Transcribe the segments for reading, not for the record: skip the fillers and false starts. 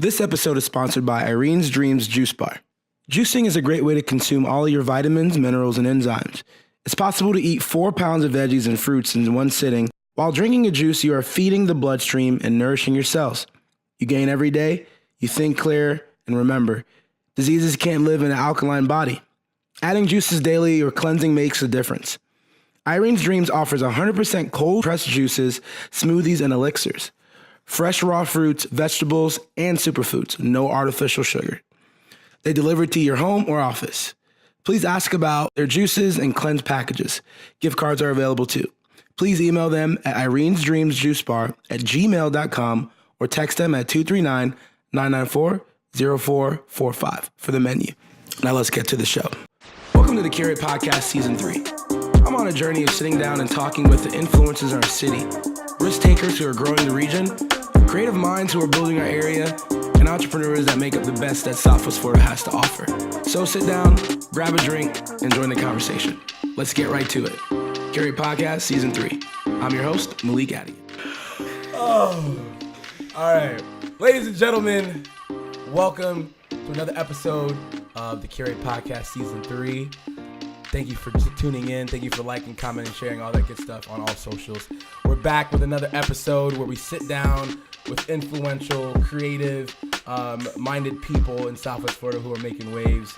This episode is sponsored by Irene's Dreams Juice Bar. Juicing is a great way to consume all of your vitamins, minerals, and enzymes. It's possible to eat 4 pounds of veggies and fruits in one sitting. While drinking a juice, you are feeding the bloodstream and nourishing your cells. You gain every day, you think clear, and remember, diseases can't live in an alkaline body. Adding juices daily or cleansing makes a difference. Irene's Dreams offers 100% cold-pressed juices, smoothies, and elixirs. Fresh raw fruits, vegetables, and superfoods. No artificial sugar. They deliver to your home or office. Please ask about their juices and cleanse packages. Gift cards are available too. Please email them at irenesdreamsjuicebar@gmail.com or text them at 239-994-0445 for the menu. Now let's get to the show. Welcome to the Curate Podcast Season 3. I'm on a journey of sitting down and talking with the influencers in our city, risk takers who are growing the region, creative minds who are building our area, and entrepreneurs that make up the best that Southwest Florida has to offer. So sit down, grab a drink, and join the conversation. Let's get right to it. Curate Podcast Season 3. I'm your host, Malik Addy. Oh, all right. Ladies and gentlemen, welcome to another episode of the Curate Podcast Season 3. Thank you for tuning in. Thank you for liking, commenting, sharing, all that good stuff on all socials. We're back with another episode where we sit down with influential, creative, minded people in Southwest Florida who are making waves.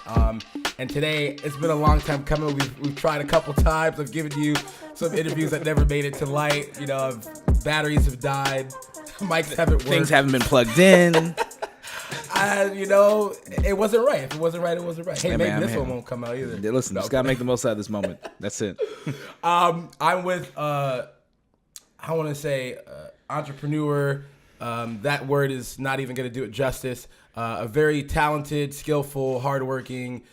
And today, it's been a long time coming. We've tried a couple times. I've given you some interviews that never made it to light. You know, batteries have died. Mics haven't worked. Things haven't been plugged in. It wasn't right. If it wasn't right, it wasn't right. Hey, maybe this one won't come out either. Listen, just gotta make the most out of this moment. That's it. I'm with, I want to say, entrepreneur. That word is not even going to do it justice. A very talented, skillful, hardworking,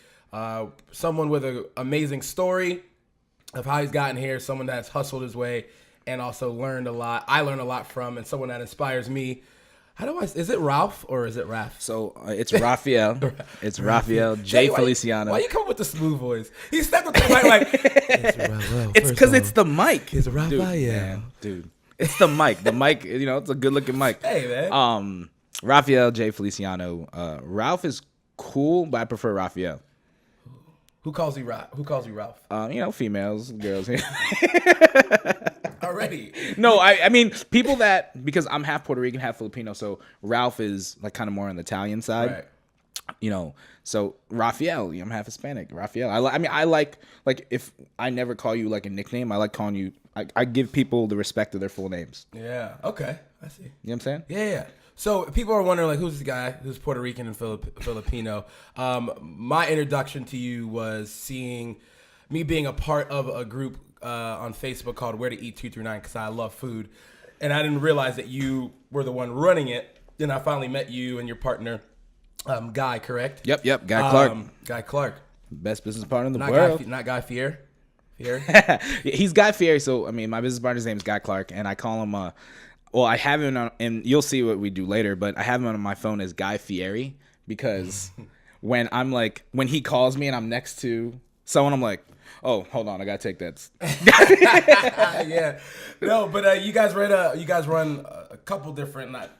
someone with an amazing story of how he's gotten here, someone that's hustled his way and also learned a lot. I learned a lot from, and someone that inspires me. Is it Ralph or is it Raph? So it's Rafael. It's Rafael J. Feliciano. Why you come with the smooth voice? He stepped up to the mic like, it's Rafael. It's because it's the mic. It's Rafael. Dude. It's the mic. The mic, it's a good looking mic. Hey, man. Rafael J. Feliciano. Ralph is cool, but I prefer Rafael. Who calls you Ralph? Females, girls. Already. No, I mean people because I'm half Puerto Rican, half Filipino, so Ralph is like kind of more on the Italian side. Right. So Rafael, I'm half Hispanic. Rafael. I like if I never call you like a nickname, I like calling you. I give people the respect of their full names. Yeah. Okay. I see. You know what I'm saying? Yeah. So people are wondering, like, who's this guy who's Puerto Rican and Filipino? My introduction to you was seeing me being a part of a group on Facebook called Where to Eat 239 because I love food. And I didn't realize that you were the one running it. Then I finally met you and your partner, Guy, correct? Yep, Guy Clark. Guy Clark. Best business partner in the world. Not Guy Fieri? He's Guy Fieri. So, my business partner's name is Guy Clark, and I call him, I have him on, and you'll see what we do later, but I have him on my phone as Guy Fieri because when he calls me and I'm next to someone, I'm like, oh, hold on, I gotta take that. Yeah, no, but you guys run a couple different, not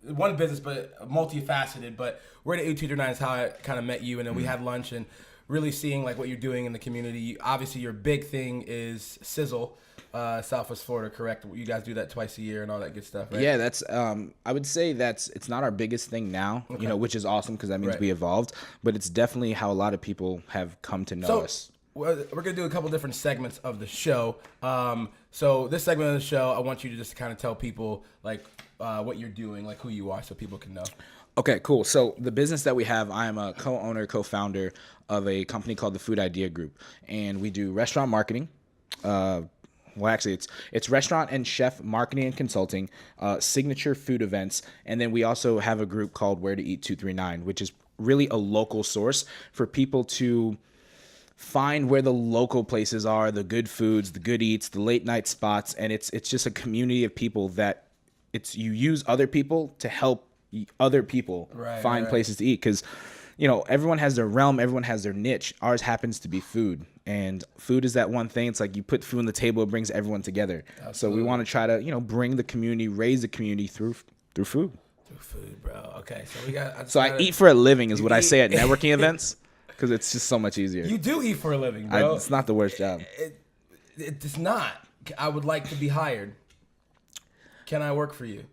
one business, but multifaceted. But Where to Eat 239 is how I kind of met you, and then we had lunch and really seeing like what you're doing in the community. Obviously, your big thing is Sizzle, Southwest Florida, correct? You guys do that twice a year and all that good stuff, right? Yeah, that's. I would say it's not our biggest thing now, okay. Which is awesome because that means we evolved. But it's definitely how a lot of people have come to know us. We're going to do a couple different segments of the show. So this segment of the show, I want you to just kind of tell people like what you're doing, like who you are, so people can know. Okay, cool. So the business that we have, I am a co-owner, co-founder of a company called the Food Idea Group, and we do restaurant marketing. Actually, it's restaurant and chef marketing and consulting, signature food events, and then we also have a group called Where to Eat 239, which is really a local source for people to find where the local places are, the good foods, the good eats, the late night spots, and it's just a community of people that you use other people to help other people find places to eat because everyone has their realm, everyone has their niche. Ours happens to be food, and food is that one thing. It's like you put food on the table, it brings everyone together. Absolutely. So we want to try to bring the community, raise the community through food. Food, bro. Okay, so we got. I eat for a living is what I eat- say at networking events because it's just so much easier. You do eat for a living, bro. It's not the worst job. It's not. I would like to be hired. Can I work for you?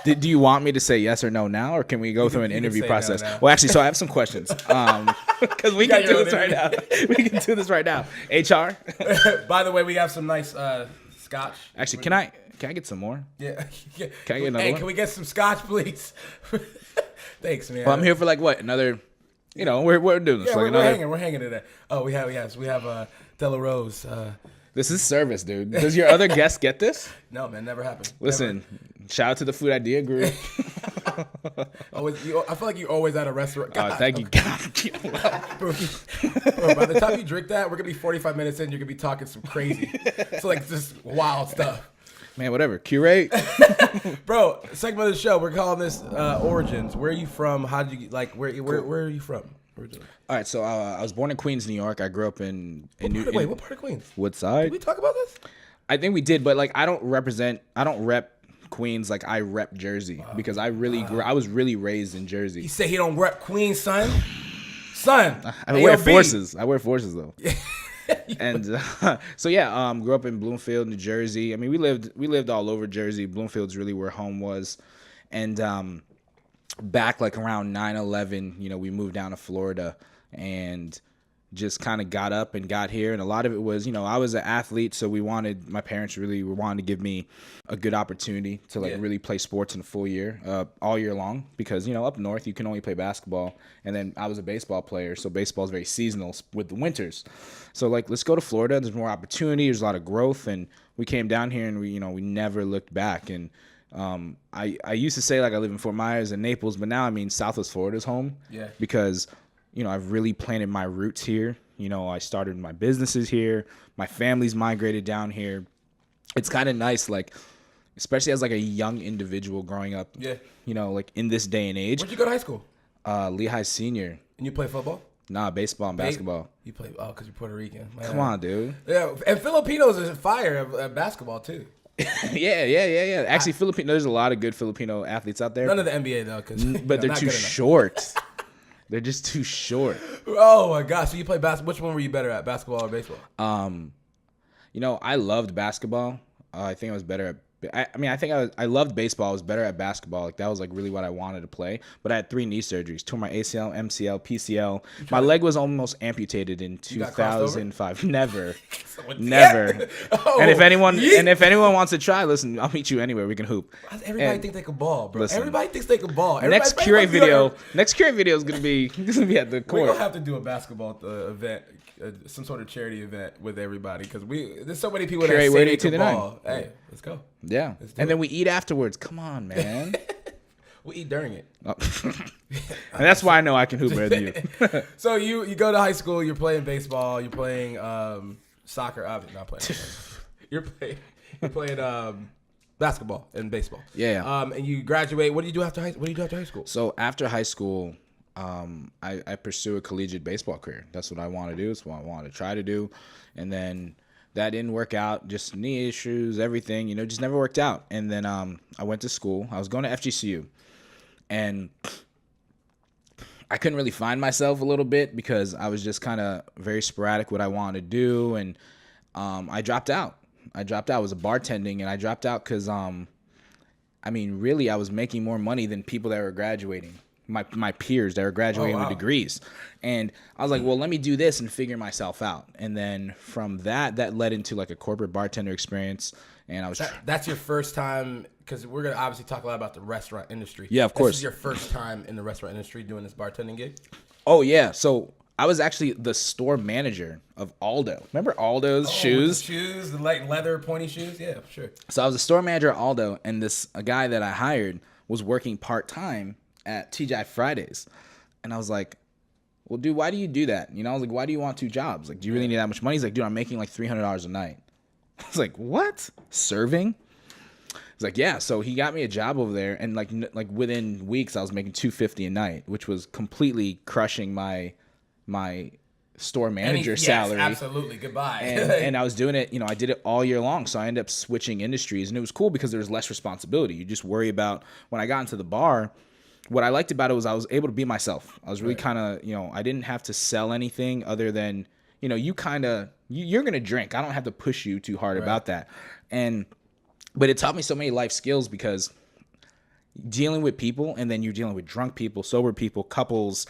Do you want me to say yes or no now, or can we go through an interview process? No now. Well, actually, so I have some questions because we can got your do this own right now. We can do this right now. HR. By the way, we have some nice scotch. Actually, can I get some more? Yeah. Can I get another Hey, one? can we get some scotch, please? Thanks, man. Well, I'm here for like what? Another. We're doing this. Yeah, like we're another. hanging. We're hanging today. Oh, we have Della Rose. This is service, dude. Does your other guest get this? No, man, never happened. Listen, shout out to the Food Idea Group. I feel like you're always at a restaurant. Thank you. Bro, by the time you drink that, we're gonna be 45 minutes in. You're gonna be talking some crazy, so like just wild stuff. Man, whatever. Curate. Bro, segment of the show. We're calling this Origins. Where are you from? How did you like? Where are you from? All right, so I was born in Queens, New York. I grew up in what part of Queens? Woodside. Did we talk about this? I think we did, but like I don't rep Queens like I rep Jersey because I was really raised in Jersey. He said he don't rep Queens, son. Son, I wear AOB. forces. I wear forces though. And so yeah, grew up in Bloomfield, New Jersey. I mean, we lived all over Jersey. Bloomfield's really where home was, and back like around 9/11, we moved down to Florida and just kind of got up and got here. And a lot of it was, I was an athlete, so my parents really wanted to give me a good opportunity to really play sports in a full year, all year long, because, up north you can only play basketball. And then I was a baseball player, so baseball is very seasonal with the winters. So like, let's go to Florida. There's more opportunity. There's a lot of growth. And we came down here and we never looked back. And I used to say like I live in Fort Myers and Naples, but now I mean Southwest Florida's home. Yeah. Because I've really planted my roots here. I started my businesses here. My family's migrated down here. It's kind of nice, like, especially as like a young individual growing up. Yeah. Like in this day and age. Where'd you go to high school? Lehigh Senior. And you play football? Nah, baseball and basketball. You play because you're Puerto Rican. Man. Come on, dude. Yeah, and Filipinos is fire at basketball too. Yeah. Actually, there's a lot of good Filipino athletes out there. None of the NBA though, but they're too short. They're just too short. Oh my gosh! So you play basketball? Which one were you better at, basketball or baseball? I loved basketball. I think I was better at. I loved baseball. I was better at basketball. Like that was like really what I wanted to play. But I had 3 knee surgeries: tore my ACL, MCL, PCL. My leg was almost amputated in 2005. Never. Oh, and if anyone wants to try, listen, I'll meet you anywhere. We can hoop. Everybody thinks they can ball, bro. Listen, everybody thinks they can ball. Next Curate video is gonna be at the court. We're gonna have to do a basketball event. Some sort of charity event with everybody because there's so many people Curate, that say they can ball. 9. Hey, let's go. Yeah, and then we eat afterwards. Come on, man. We eat during it. Oh. And that's why I know I can hoop better than you. So you go to high school. You're playing baseball. You're playing soccer. Obviously not playing. You're playing basketball and baseball. Yeah. And you graduate. What do you do after high school? So after high school. I pursue a collegiate baseball career. That's what I want to do. It's what I want to try to do. And then that didn't work out. Just knee issues, everything, just never worked out. And then I went to school. I was going to FGCU. And I couldn't really find myself a little bit because I was just kind of very sporadic what I wanted to do. And I dropped out. I was bartending, and I dropped out because, really, I was making more money than people that were graduating. My peers that were graduating with degrees. And I was like, well, let me do this and figure myself out. And then from that led into like a corporate bartender experience. And I was that's your first time, because we're going to obviously talk a lot about the restaurant industry. Yeah, of course. This is your first time in the restaurant industry doing this bartending gig? Oh, yeah. So I was actually the store manager of Aldo. Remember Aldo's shoes? The shoes, the light leather pointy shoes? Yeah, sure. So I was a store manager at Aldo, and a guy that I hired was working part-time at TGI Fridays. And I was like, well, dude, why do you do that? I was like, why do you want 2 jobs? Like, do you really need that much money? He's like, dude, I'm making like $300 a night. I was like, what? Serving? He's like, yeah. So he got me a job over there, and like within weeks I was making $250 a night, which was completely crushing my store manager salary. Absolutely. Goodbye. And I was doing it, I did it all year long. So I ended up switching industries, and it was cool because there was less responsibility. You just worry about, when I got into the bar, what I liked about it was I was able to be myself. I was really kind of, I didn't have to sell anything other than, you're going to drink. I don't have to push you too hard about that. But it taught me so many life skills, because dealing with people, and then you're dealing with drunk people, sober people, couples,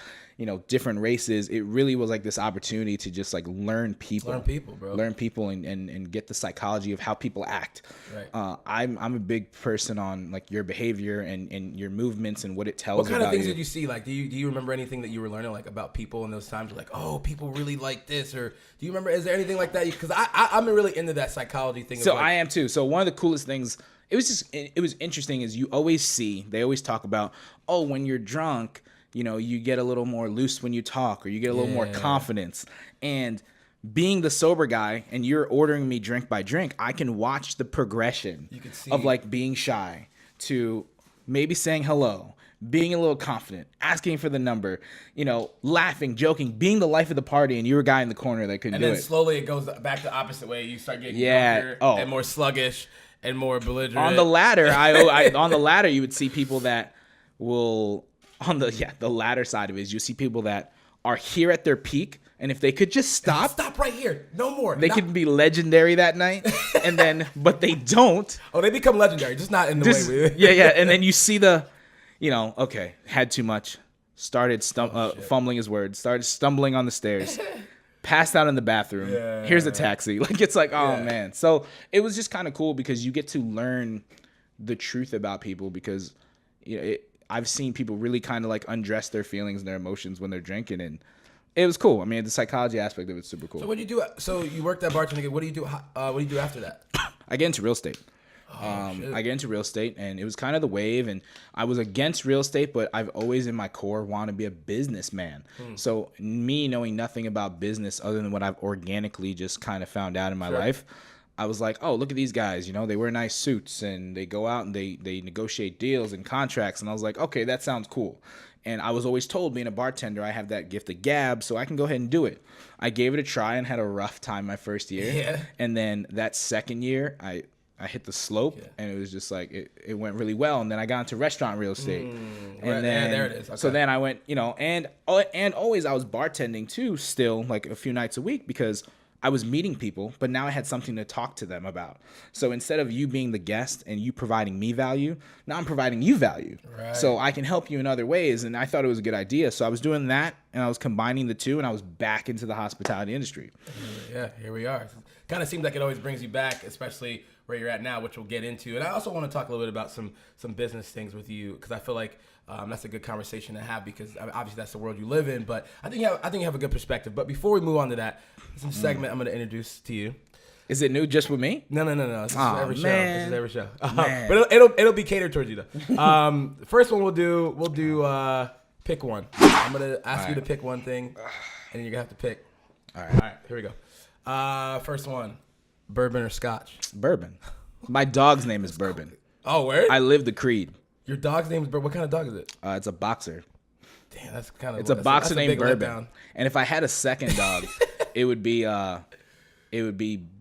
different races. It really was like this opportunity to just like learn people, bro. Learn people and get the psychology of how people act. Right. I'm a big person on like your behavior and your movements and what it tells. What kind about of things you. did you see? Like, do you remember anything that you were learning like about people in those times? Like, oh, people really like this, or do you remember? Is there anything like that? Because I'm really into that psychology thing. So I am too. So one of the coolest things. It was interesting is they always talk about, oh, when you're drunk, you get a little more loose when you talk, or you get a little more confidence. And being the sober guy, and you're ordering me drink by drink, I can watch the progression of like being shy to maybe saying hello, being a little confident, asking for the number, laughing, joking, being the life of the party, and you're a guy in the corner that couldn't do it. And then slowly it goes back the opposite way. You start getting younger and more sluggish and more belligerent. On the ladder, you would see people that will, the ladder side of it is you see people that are here at their peak, and if they could just stop right here, no more. They could be legendary that night, and then, but they don't. Oh, they become legendary, just not in the way we. Yeah, and then you see okay, had too much, started fumbling his words, started stumbling on the stairs. Passed out in the bathroom. Yeah. Here's a taxi. Like, it's like, oh man. So it was just kind of cool because you get to learn the truth about people, because I've seen people really kind of like undress their feelings and their emotions when they're drinking, and it was cool. I mean, the psychology aspect of it's super cool. So what do you do? So you worked at bartending. What do you do? What do you do after that? I get into real estate. I get into real estate, and it was kind of the wave, and I was against real estate, but I've always in my core wanted to be a businessman. So me knowing nothing about business other than what I've organically just kind of found out in my life, I was like, oh, look at these guys, they wear nice suits and they go out and they negotiate deals and contracts. And I was like, okay, that sounds cool. And I was always told, being a bartender, I have that gift of gab, so I can go ahead and do it. I gave it a try and had a rough time my first year. Yeah. And then that second year, I hit the slope, and it was just like, it went really well. And then I got into restaurant real estate. And then, there it is. Okay. So then I went, and always I was bartending too, still like a few nights a week, because I was meeting people, but now I had something to talk to them about. So instead of you being the guest and you providing me value, now I'm providing you value. Right. So I can help you in other ways. And I thought it was a good idea. So I was doing that, and I was combining the two, and I was back into the hospitality industry. Yeah, here we are. Kind of seems like it always brings you back, especially where you're at now, which we'll get into. And I also want to talk a little bit about some business things with you, because I feel like that's a good conversation to have, because obviously that's the world you live in. But I think you have a good perspective. But before we move on to that, some segment I'm going to introduce to you. Is it new just with me? No. This is every show. This is every show. But it'll be catered towards you though. First one we'll do pick one. I'm going to ask you to pick one thing, and you're going to have to pick. All right. Here we go. First one. Bourbon or scotch? Bourbon. My dog's name is Bourbon. Oh, where? I live the creed. Your dog's name is Bourbon. What kind of dog is it? It's a boxer. Damn, that's kind of. It's a boxer named Bourbon. And if I had a second dog, it would be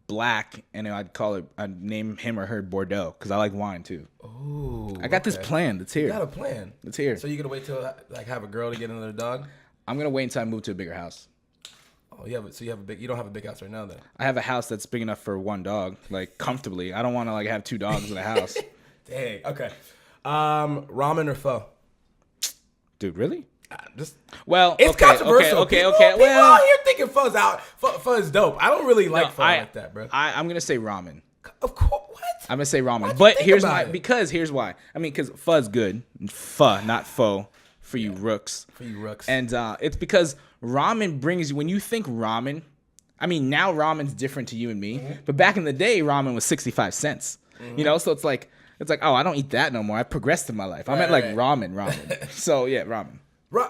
black, and I'd name him or her Bordeaux, because I like wine too. Ooh. I got this plan. It's here. You got a plan. It's here. So you gonna wait till have a girl to get another dog? I'm gonna wait until I move to a bigger house. Oh, you don't have a big house right now then? I have a house that's big enough for one dog, like comfortably. I don't want to have two dogs in a house. Dang. Okay. Ramen or pho? Dude, really? It's okay, controversial. Okay. People out here thinking pho's out. Pho is dope. I don't really like pho like that, bro. I'm gonna say ramen. Of course. What? I'm gonna say ramen, but here's why. Because pho's good. Pho, not pho. For you rooks. And it's because ramen brings you, when you think ramen, now ramen's different to you and me, but back in the day, ramen was 65 cents. So it's like, oh, I don't eat that no more. I've progressed in my life. I meant ramen. So yeah, ramen.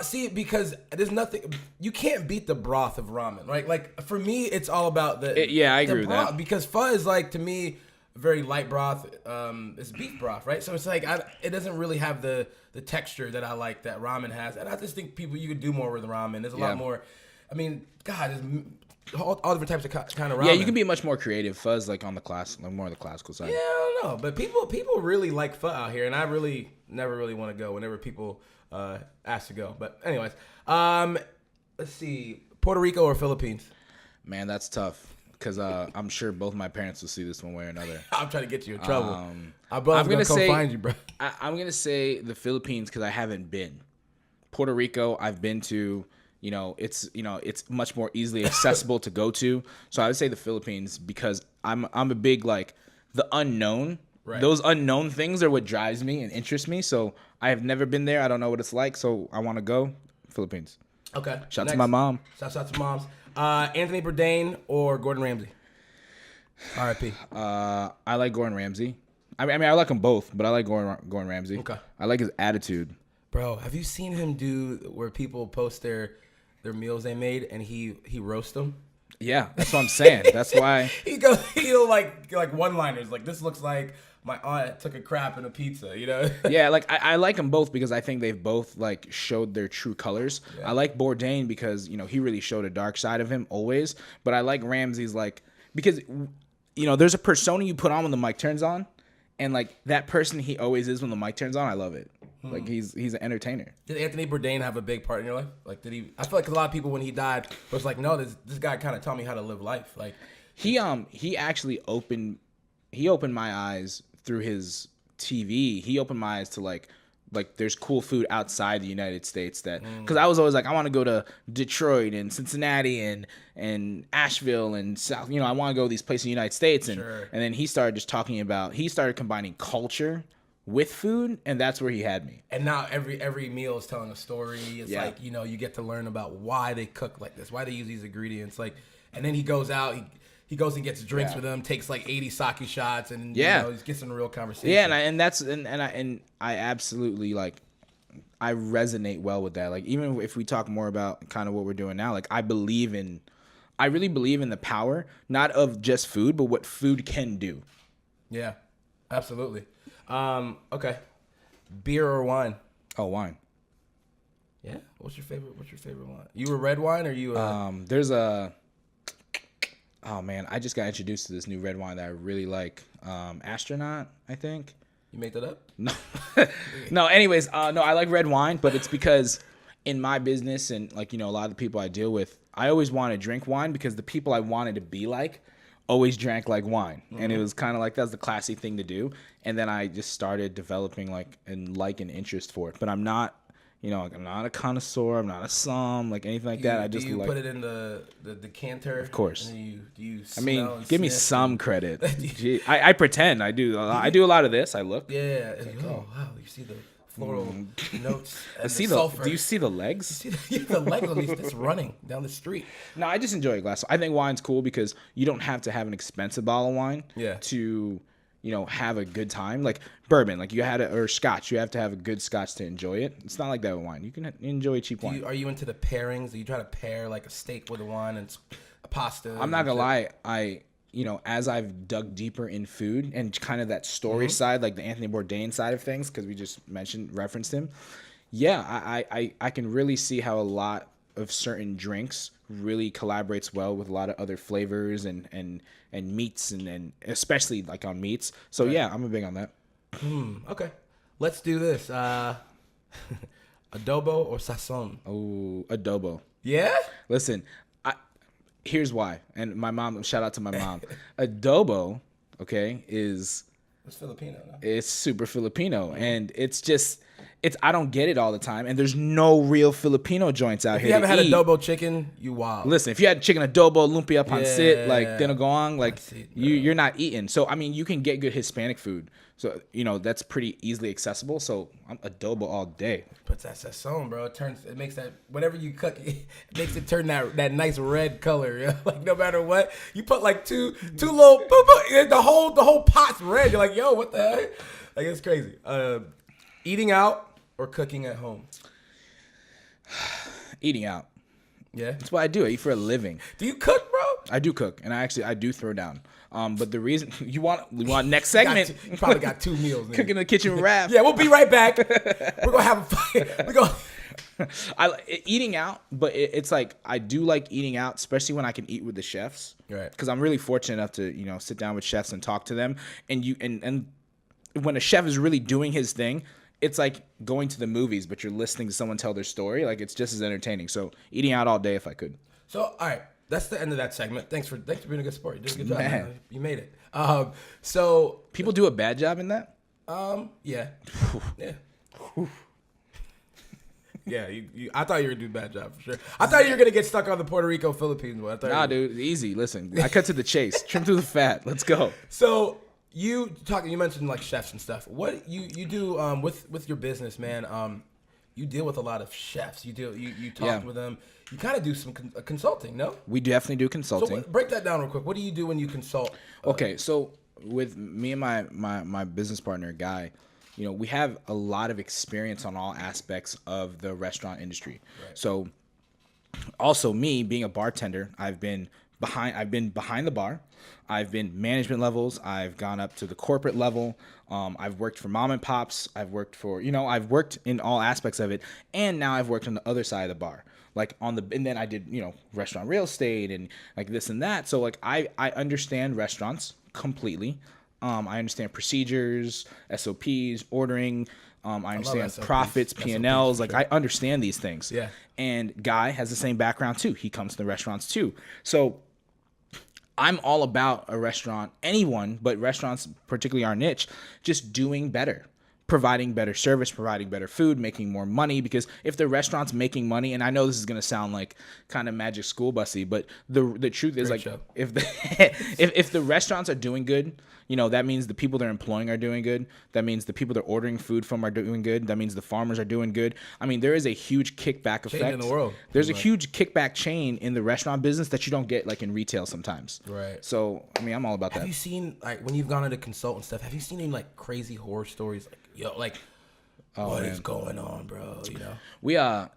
See, because there's nothing, you can't beat the broth of ramen, right? Like for me, it's all about I agree with that. Because pho is to me, very light broth. It's beef broth, right? So it's it doesn't really have the texture that I like that ramen has, and I just think you could do more with ramen. There's a lot more. I mean, God, there's all different types of kind of ramen. Yeah, you can be much more creative. Pho's like on the more on the classical side. Yeah, I don't know, but people really like pho out here, and I really never really want to go whenever people ask to go. But anyways, let's see, Puerto Rico or Philippines? Man, that's tough because I'm sure both my parents will see this one way or another. I'm trying to get you in trouble. I'm gonna say find you, bro. I'm gonna say the Philippines because I haven't been. Puerto Rico, I've been to. It's much more easily accessible to go to. So I would say the Philippines because I'm a big like the unknown. Right. Those unknown things are what drives me and interests me. So I have never been there. I don't know what it's like. So I want to go Philippines. Okay. Shout out to my mom. Shout out to moms. Anthony Bourdain or Gordon Ramsay? R.I.P. I like Gordon Ramsay. I mean, I like them both, but I like Gordon Ramsay. Okay. I like his attitude. Bro, have you seen him do where people post their meals they made and he roasts them? Yeah, that's what I'm saying. That's why he'll like one-liners like, this looks like my aunt took a crap in a pizza, Yeah, like I like them both because I think they've both like showed their true colors. Yeah. I like Bourdain because he really showed a dark side of him always, but I like Ramsay's like because there's a persona you put on when the mic turns on, and like that person he always is when the mic turns on. I love it. Like he's an entertainer. Did Anthony Bourdain have a big part in your life? Like, did he? I feel like a lot of people when he died was like, no, this guy kind of taught me how to live life. Like he actually opened my eyes through his TV. He opened my eyes to like there's cool food outside the United States that because I was always like I want to go to Detroit and Cincinnati and Asheville and South. I want to go to these places in the United States and then he started just talking about he started combining culture with food, and that's where he had me. And now every meal is telling a story. It's like, you get to learn about why they cook like this, why they use these ingredients. Like, and then he goes out, he goes and gets drinks with them, takes like 80 sake shots, and he gets in a real conversation. Yeah, and I absolutely like I resonate well with that. Like even if we talk more about kind of what we're doing now, like I really believe in the power not of just food, but what food can do. Yeah, absolutely. Okay. Beer or wine? Oh, wine. Yeah. What's your favorite wine? You a red wine or you there's a oh man, I just got introduced to this new red wine that I really like. Astronaut, I think. You made that up? No. No, anyways, no, I like red wine, but it's because in my business and like, a lot of the people I deal with, I always want to drink wine because the people I wanted to be like always drank like wine. And it was kind of like that's the classy thing to do. And then I just started developing an interest for it. But I'm not, I'm not a connoisseur. I'm not a somm, like anything like that. I just do you put it in the decanter? Of course. And do you I mean, give me some credit. Gee, I pretend I do. I do a lot of this. I look. Yeah. Oh wow, you see the floral notes. And do you see the legs? You see the legs on these just running down the street. No, I just enjoy a glass. I think wine's cool because you don't have to have an expensive bottle of wine to, have a good time. Like bourbon, like or scotch, you have to have a good scotch to enjoy it. It's not like that with wine. You can enjoy cheap wine. Are you into the pairings? Do you try to pair like a steak with a wine and a pasta? I'm not gonna lie. As I've dug deeper in food and kind of that story side, like the Anthony Bourdain side of things, because we just referenced him. Yeah, I can really see how a lot of certain drinks really collaborates well with a lot of other flavors and meats and especially like on meats. So yeah, I'm big on that. Okay, let's do this. Adobo or Sazon? Oh, Adobo. Yeah? Listen, here's why. And my mom, shout out to my mom. Adobo, okay, it's Filipino. No? It's super Filipino. And I don't get it all the time. And there's no real Filipino joints out here. If you haven't had adobo chicken, you wild. Listen, if you had chicken adobo, lumpia pancit, like dinagong, like you're not eating. So, I mean, you can get good Hispanic food. So, that's pretty easily accessible. So, I'm adobo all day. But that's sazon, bro. It makes that, whatever you cook, it makes it turn that nice red color. Yeah? Like, no matter what, you put like two little, the whole pot's red. You're like, yo, what the heck? Like, it's crazy. Eating out or cooking at home? Eating out. Yeah? That's what I do. I eat for a living. Do you cook, bro? I do cook, and I do throw down. But the reason you want next segment, you probably got 2 meals. Cooking in the kitchen rap. Yeah, we'll be right back. We're gonna have a fight. Eating out, but it's like I do like eating out, especially when I can eat with the chefs. Right. Because I'm really fortunate enough to sit down with chefs and talk to them. And when a chef is really doing his thing, it's like going to the movies, but you're listening to someone tell their story. Like it's just as entertaining. So eating out all day if I could. So all right, that's the end of that segment. Thanks for being a good sport. You did a good job. Man. You made it. So People do a bad job in that. yeah. Yeah. Yeah, I thought you were gonna do a bad job for sure. I thought you were gonna get stuck on the Puerto Rico Philippines one. Dude, easy. Listen, I cut to the chase. Trim through the fat. Let's go. So you mentioned like chefs and stuff. What you do with your business, man? You deal with a lot of chefs. You talk with them. You kind of do some consulting, no? We definitely do consulting. So break that down real quick. What do you do when you consult? Okay, so with me and my business partner, Guy, we have a lot of experience on all aspects of the restaurant industry. Right. So also me being a bartender, I've been behind the bar. I've been management levels. I've gone up to the corporate level. I've worked for mom and pops. I've worked for, I've worked in all aspects of it. And now I've worked on the other side of the bar. And then I did, restaurant real estate and like this and that. So like I understand restaurants completely. I understand procedures, SOPs, ordering. I understand profits, P&Ls. Like, I understand these things. Yeah. And Guy has the same background, too. He comes to the restaurants, too. So I'm all about a restaurant, anyone, but restaurants, particularly our niche, just doing better. Providing better service, providing better food, making more money. Because if the restaurant's making money, and I know this is going to sound like kind of magic school bussy, but the truth is, Great like, show. if the restaurants are doing good, that means the people they're employing are doing good. That means the people they're ordering food from are doing good. That means the farmers are doing good. I mean, there is a huge kickback effect. Chain in the world. There's a huge kickback chain in the restaurant business that you don't get like in retail sometimes. Right. So, I mean, I'm all about that. Have you seen, like, when you've gone into consult and stuff, have you seen any, like, crazy horror stories? Like, what is going on, bro?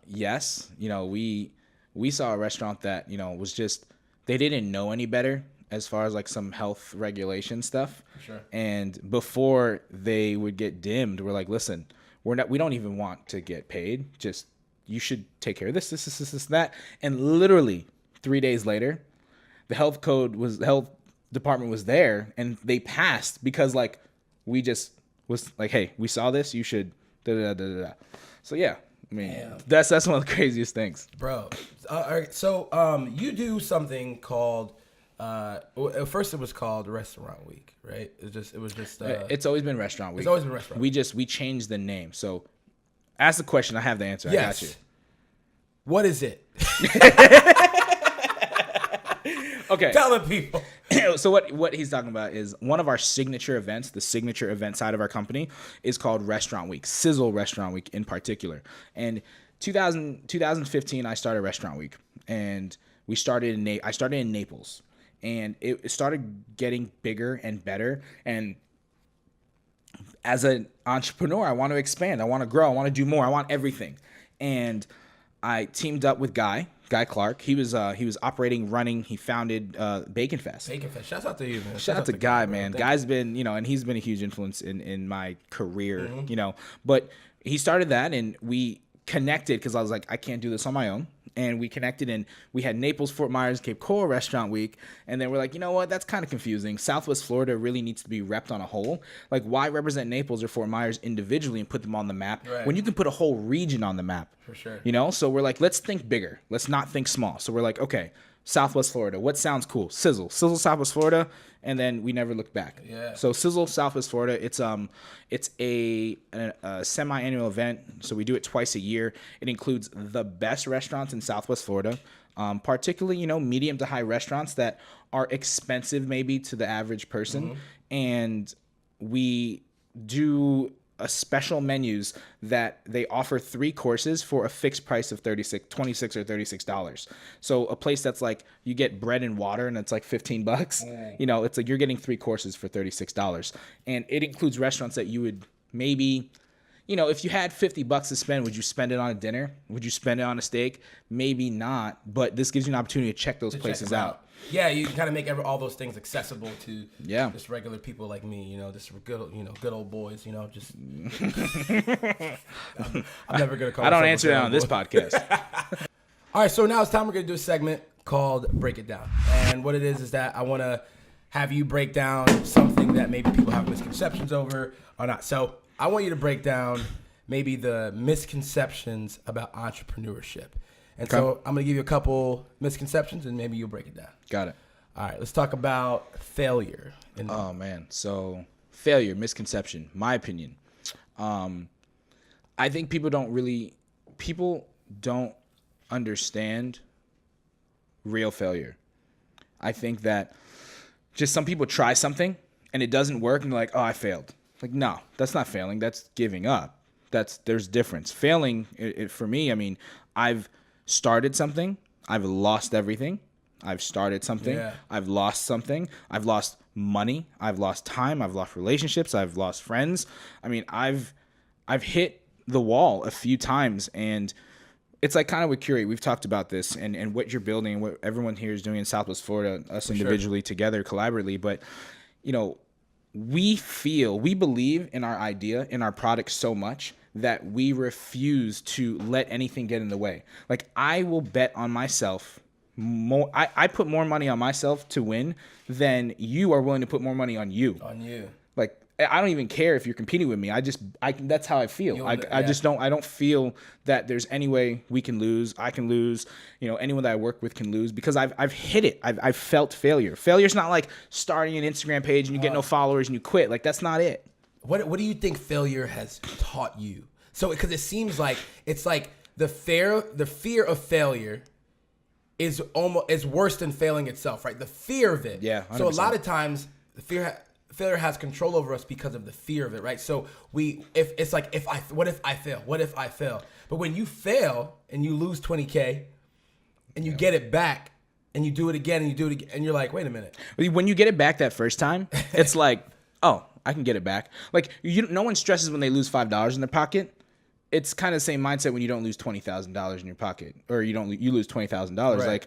Yes. We saw a restaurant that, was just, they didn't know any better as far as like some health regulation stuff. Sure. And before they would get dimmed, we're like, listen, we don't even want to get paid. Just, you should take care of this, that. And literally 3 days later, the health department was there and they passed because like, we just was like, hey, we saw this, you should da. So yeah, I mean, that's one of the craziest things, bro. All right, so you do something called at first it was called Restaurant Week, right? It was just it's always been Restaurant Week. It's always been Restaurant Week. We changed the name. So ask the question, I have the answer. Yes. I got you. What is it? Okay. Tell the people. So what he's talking about is one of our signature events, the signature event side of our company is called Restaurant Week, Sizzle Restaurant Week in particular. And 2015, I started Restaurant Week, and I started in Naples, and it started getting bigger and better. And as an entrepreneur, I want to expand, I want to grow, I want to do more, I want everything. And I teamed up with Guy Clark. He was running. He founded Bacon Fest. Bacon Fest. Shouts out to you, man. Shout out to Guy, man. Guy's been, and he's been a huge influence in my career, But he started that, and we connected because I was like, I can't do this on my own. And we connected, and we had Naples, Fort Myers, Cape Coral Restaurant Week. And then we're like, you know what? That's kind of confusing. Southwest Florida really needs to be repped on a whole. Like, why represent Naples or Fort Myers individually and put them on the map when you can put a whole region on the map? For sure. So we're like, let's think bigger. Let's not think small. So we're like, okay, Southwest Florida. What sounds cool? Sizzle, Southwest Florida. And then we never looked back. Yeah. So Sizzle, Southwest Florida. It's a semi-annual event. So we do it twice a year. It includes the best restaurants in Southwest Florida, particularly medium to high restaurants that are expensive maybe to the average person, and we do special menus that they offer 3 courses for a fixed price of $26 or $36. So a place that's like you get bread and water and it's like $15. It's like you're getting 3 courses for $36, and it includes restaurants that you would maybe if you had $50 to spend, would you spend it on a dinner? Would you spend it on a steak? Maybe not, but this gives you an opportunity to check those places out. Yeah, you can kind of make all those things accessible to Yeah. just regular people like me, just good old boys, just. I'm never gonna call. I don't myself answer a that good on this boy. podcast. All right, so now it's time we're gonna do a segment called Break It Down, and what it is that I want to have you break down something that maybe people have misconceptions over or not. So I want you to break down maybe the misconceptions about entrepreneurship. And so I'm going to give you a couple misconceptions and maybe you'll break it down. Got it. All right, let's talk about failure. Oh, man. So failure, misconception, my opinion. I think people don't understand real failure. I think that just some people try something and it doesn't work and they're like, oh, I failed. Like, no, that's not failing. That's giving up. There's difference. Failing, for me, I mean, I've started something. I've lost everything. I've started something. Yeah. I've lost something. I've lost money. I've lost time. I've lost relationships. I've lost friends. I mean, I've hit the wall a few times, and it's like kind of with Curate. We've talked about this and what you're building and what everyone here is doing in Southwest Florida, us individually, together, collaboratively. But, we believe in our idea, in our product so much that we refuse to let anything get in the way. Like, I will bet on myself more. I put more money on myself to win than you are willing to put more money on you. On you. Like, I don't even care if you're competing with me. That's how I feel. I don't feel that there's any way we can lose. I can lose. Anyone that I work with can lose because I've hit it. I've felt failure. Failure's not like starting an Instagram page and you get no followers and you quit. Like, that's not it. What do you think failure has taught you? So, because it seems like it's like the fear of failure is worse than failing itself, right? The fear of it. Yeah. 100%. So a lot of times the failure has control over us because of the fear of it, right? So what if I fail? But when you fail and you lose 20K and you get it back and you do it again and you do it again and you're like, wait a minute. When you get it back that first time, it's like, oh, I can get it back. Like, no one stresses when they lose $5 in their pocket. It's kind of the same mindset when you don't lose $20,000 in your pocket, or you lose $20,000. Right. Like,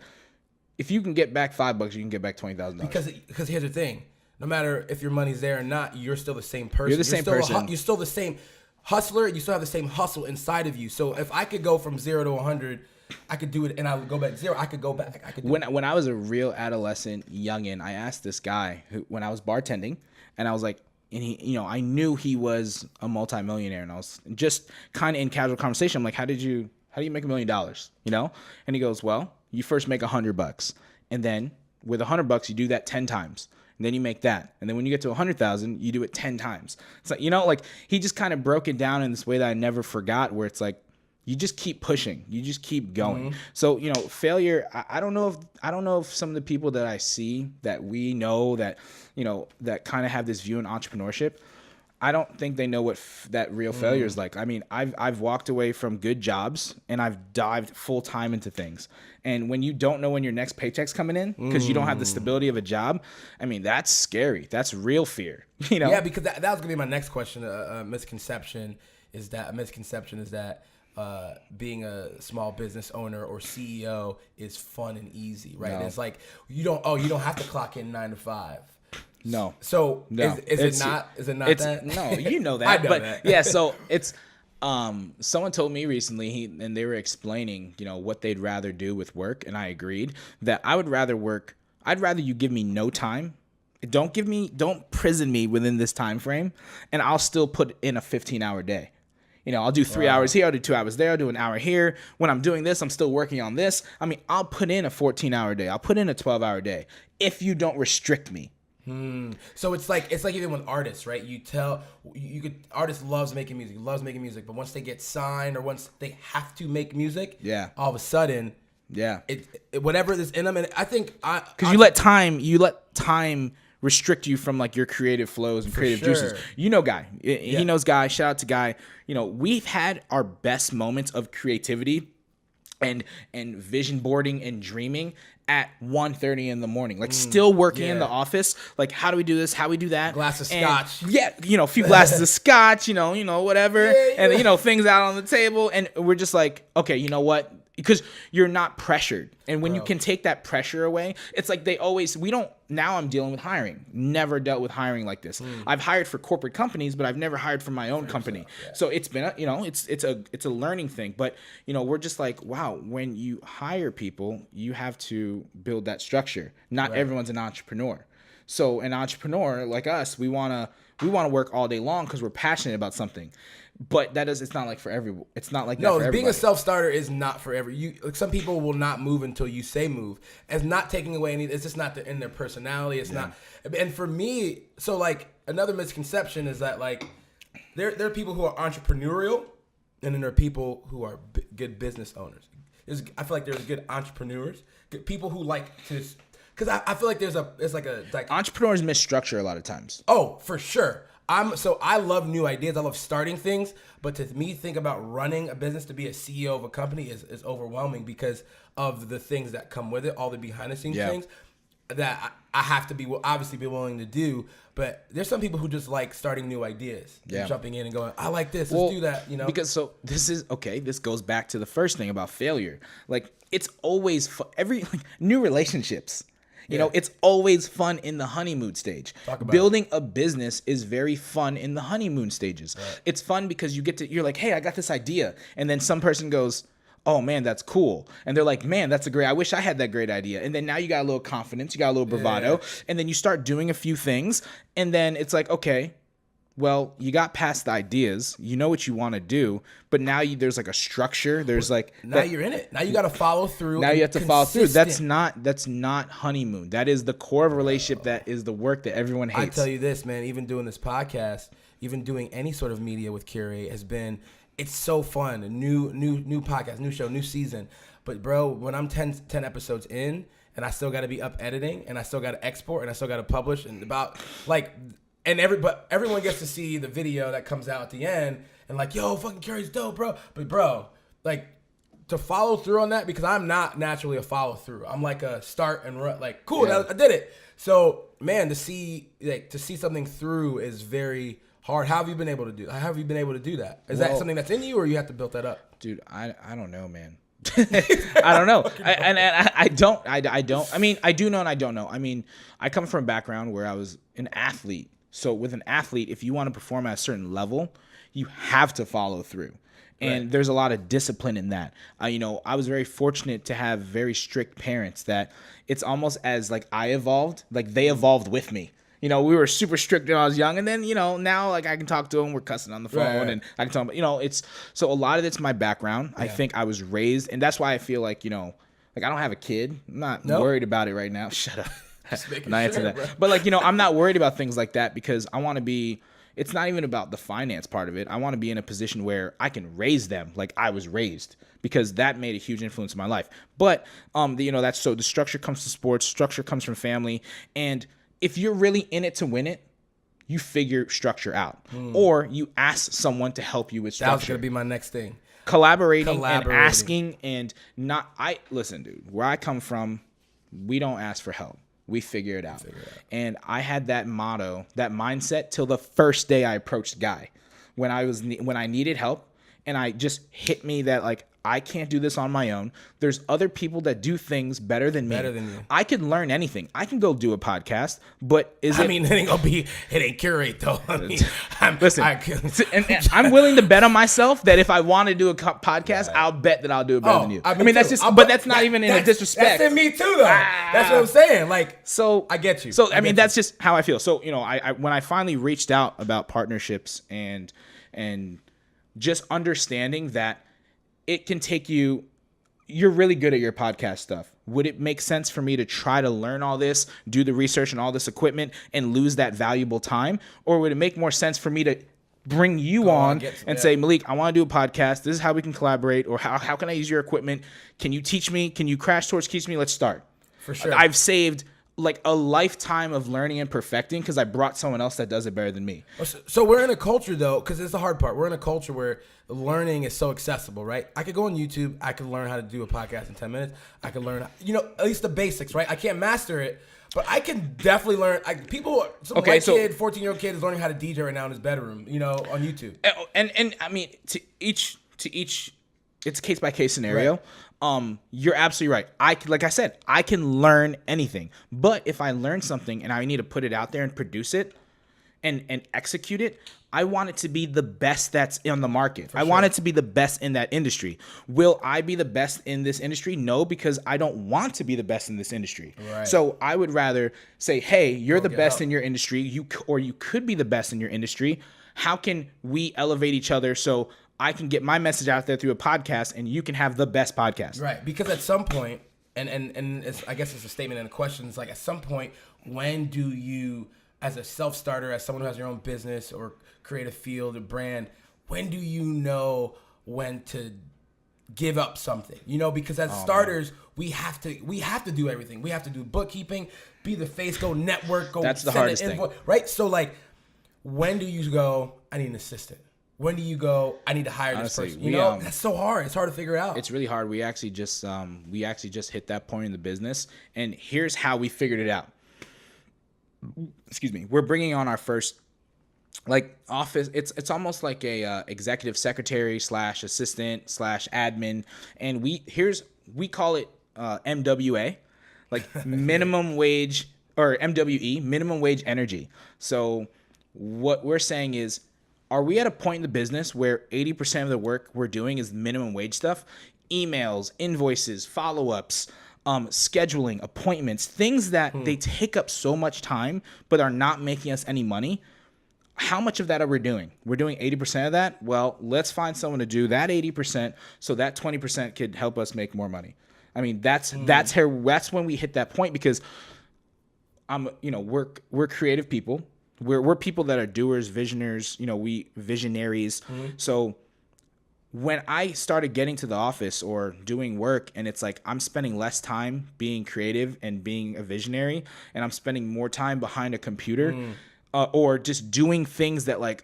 if you can get back $5, you can get back $20,000. Because here's the thing: no matter if your money's there or not, you're still the same person. You're the same person. You're still the same hustler. You still have the same hustle inside of you. So if I could go from 0 to 100, I could do it, and I would go back to 0. I could go back. When I was a real adolescent youngin, I asked this guy when I was bartending, and I was like. And he, I knew he was a multimillionaire, and I was just kind of in casual conversation. I'm like, how do you make $1 million? And he goes, well, you first make $100, and then with $100, you do that 10 times, and then you make that, and then when you get to 100,000, you do it 10 times. It's like, like he just kind of broke it down in this way that I never forgot, where it's like, you just keep pushing, you just keep going. Mm-hmm. So, failure, I don't know if some of the people that I see that we know that, that kind of have this view in entrepreneurship, I don't think they know what that real failure is like. I mean, I've walked away from good jobs and I've dived full time into things. And when you don't know when your next paycheck's coming in because you don't have the stability of a job, I mean, that's scary. That's real fear. Yeah, because that was gonna be my next question. A misconception is that being a small business owner or CEO is fun and easy, right? No. It's like you don't have to clock in 9 to 5. No. So no. Is it not that? No, you know that. I know but that. Yeah, so it's someone told me recently and they were explaining, what they'd rather do with work, and I agreed that I'd rather you give me no time. Don't prison me within this time frame, and I'll still put in a 15-hour day. I'll do 3 hours here, I'll do 2 hours there, I'll do an hour here. When I'm doing this, I'm still working on this. I mean, I'll put in a 14-hour day. I'll put in a 12-hour day if you don't restrict me. So it's like even with artists, right? Artists loves making music, but once they get signed or once they have to make music, all of a sudden, whatever is in them, and I think because you let time restrict you from like your creative flows and creative juices. Guy. He knows Guy. Shout out to Guy. We've had our best moments of creativity and vision boarding and dreaming at 1:30 in the morning, like still working in the office. Like, how do we do this? How we do that? Glass of scotch. Yeah, a few glasses of scotch, whatever. Yeah. And then, things out on the table. And we're just like, okay, you know what? Because you're not pressured. And when you can take that pressure away, it's like now I'm dealing with hiring. Never dealt with hiring like this. I've hired for corporate companies, but I've never hired for my own company. So it's been, it's a learning thing. But, we're just like, wow, when you hire people, you have to build that structure. Not everyone's an entrepreneur. So an entrepreneur like us, we want to work all day long because we're passionate about something. But it's not like for everyone. It's not like that for everybody. Being a self-starter is not for some people will not move until you say move. It's not taking away any. It's just not in their personality. It's not. And for me, so like another misconception is that like there are people who are entrepreneurial, and then there are people who are good business owners. I feel like there's good entrepreneurs, good people who like to. Because I feel like there's entrepreneurs misstructure a lot of times. Oh, for sure. I love new ideas. I love starting things, but to me, think about running a business, to be a CEO of a company is overwhelming because of the things that come with it, all the behind the scenes things that I have to obviously be willing to do. But there's some people who just like starting new ideas, jumping in and going, I like this, let's do that. Because this goes back to the first thing about failure. Like, it's always new relationships. It's always fun in the honeymoon stage. Building a business is very fun in the honeymoon stages. Right. It's fun because you're like, hey, I got this idea. And then some person goes, oh man, that's cool. And they're like, man, I wish I had that great idea. And then now you got a little confidence, you got a little bravado. And then you start doing a few things. And then it's like, okay, well, you got past the ideas, you know what you want to do, but now there's like a structure. There's like you're in it. Now you got to follow through. Now you have to follow through. That's not honeymoon. That is the core of a relationship. That is the work that everyone hates. I tell you this, man. Even doing this podcast, even doing any sort of media with Curate it's so fun. A new podcast, new show, new season. But bro, when I'm 10 episodes in, and I still got to be up editing, and I still got to export, and I still got to publish, and but everyone gets to see the video that comes out at the end and like, yo, fucking Curate's dope, bro. But bro, like to follow through on that, because I'm not naturally a follow through. I'm like a start and run, like, cool, I did it. So man, to see something through is very hard. How have you been able to do that? How have you been able to do that? Is that something that's in you, or you have to build that up? Dude, I don't know, man. I don't know. I don't. I mean, I do know and I don't know. I mean, I come from a background where I was an athlete. So with an athlete, if you want to perform at a certain level, you have to follow through. And there's a lot of discipline in that. I was very fortunate to have very strict parents that it's almost as like I evolved, like they evolved with me. We were super strict when I was young, and then, now like I can talk to them, we're cussing on the phone, and I can tell them, it's, so a lot of it's my background. I think I was raised, and that's why I feel like, like I don't have a kid. I'm not worried about it right now. Shut up. I'm not into that. Bro. But like, I'm not worried about things like that because I want to be, it's not even about the finance part of it. I want to be in a position where I can raise them like I was raised, because that made a huge influence in my life. But, that's, so the structure comes to sports, structure comes from family. And if you're really in it to win it, you figure structure out, or you ask someone to help you with structure. That was going to be my next thing. Collaborating and asking, and listen, dude, where I come from, we don't ask for help. We figure it out. And I had that motto, that mindset till the first day I approached Guy when I needed help, and I just hit me that like, I can't do this on my own. There's other people that do things better than me. Better than you. I can learn anything. I can go do a podcast, but it ain't Curate though. I'm willing to bet on myself that if I want to do a podcast, I'll bet that I'll do it better than you. That's not even in a disrespect. That's in me too, though. That's what I'm saying. Like, so I get you. So that's just how I feel. So I when I finally reached out about partnerships and just understanding that it can take you're really good at your podcast stuff. Would it make sense for me to try to learn all this, do the research and all this equipment, and lose that valuable time? Or would it make more sense for me to bring you on and say, Malik, I want to do a podcast. This is how we can collaborate, or how can I use your equipment? Can you teach me? Can you crash course teach me? Let's start. For sure. I've saved like a lifetime of learning and perfecting because I brought someone else that does it better than me. So we're in a culture, though, because it's the hard part. We're in a culture where learning is so accessible, right? I could go on YouTube. I could learn how to do a podcast in 10 minutes. I could learn, at least the basics, right? I can't master it, but I can definitely learn. Some white kid, 14-year-old kid is learning how to DJ right now in his bedroom, on YouTube. And I mean, to each, it's a case-by-case scenario. Right. You're absolutely right. Like I said, I can learn anything. But if I learn something and I need to put it out there and produce it and execute it, I want it to be the best that's on the market. I want it to be the best in that industry. Will I be the best in this industry? No, because I don't want to be the best in this industry. Right. So I would rather say, hey, you're the best in your industry. You could be the best in your industry. How can we elevate each other so I can get my message out there through a podcast and you can have the best podcast? Right. Because at some point, and I guess it's a statement and a question, it's like at some point, when do you, as a self-starter, as someone who has your own business or create a field, a brand, when do you know when to give up something? Because as starters, we have to do everything. We have to do bookkeeping, be the face, go network, go That's the send hardest an invoice, thing. right? So like, when do you go, I need an assistant? When do you go, I need to hire this person? That's so hard. It's hard to figure out. It's really hard. We actually just hit that point in the business, and here's how we figured it out. Excuse me. We're bringing on our first office. It's almost like a executive secretary / assistant / admin, and we call it MWA, like minimum wage, or MWE, minimum wage energy. So what we're saying is, are we at a point in the business where 80% of the work we're doing is minimum wage stuff? Emails, invoices, follow-ups, scheduling, appointments, things that they take up so much time but are not making us any money. How much of that are we doing? We're doing 80% of that? Well, let's find someone to do that 80% so that 20% could help us make more money. I mean, that's when we hit that point, because we're creative people. We're people that are doers, visionaries, we visionaries. So when I started getting to the office or doing work, and it's like I'm spending less time being creative and being a visionary, and I'm spending more time behind a computer, or just doing things that it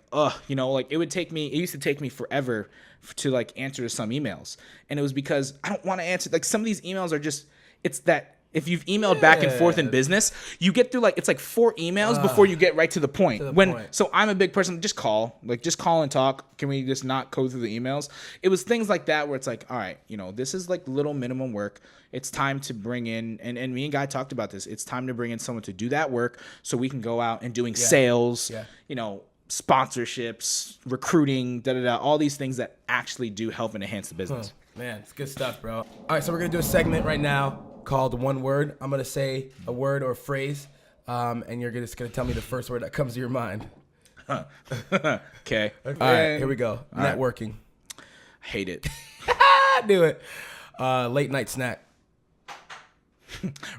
used to take me forever to answer some emails. And it was because I don't want to answer. Some of these emails are just, it's that if you've emailed back and forth in business, you get through it's 4 emails before you get right to the point. So I'm a big person, just call and talk. Can we just not go through the emails? It was things like that where it's all right, this is little minimum work. It's time to bring in, and me and Guy talked about this. It's time to bring in someone to do that work so we can go out and doing sales, sponsorships, recruiting, all these things that actually do help and enhance the business. Man, it's good stuff, bro. All right, so we're going to do a segment right now called One Word. I'm going to say a word or a phrase, and you're just going to tell me the first word that comes to your mind. Okay. All right, here we go. All Networking. Right. Hate it. Do it. Late night snack.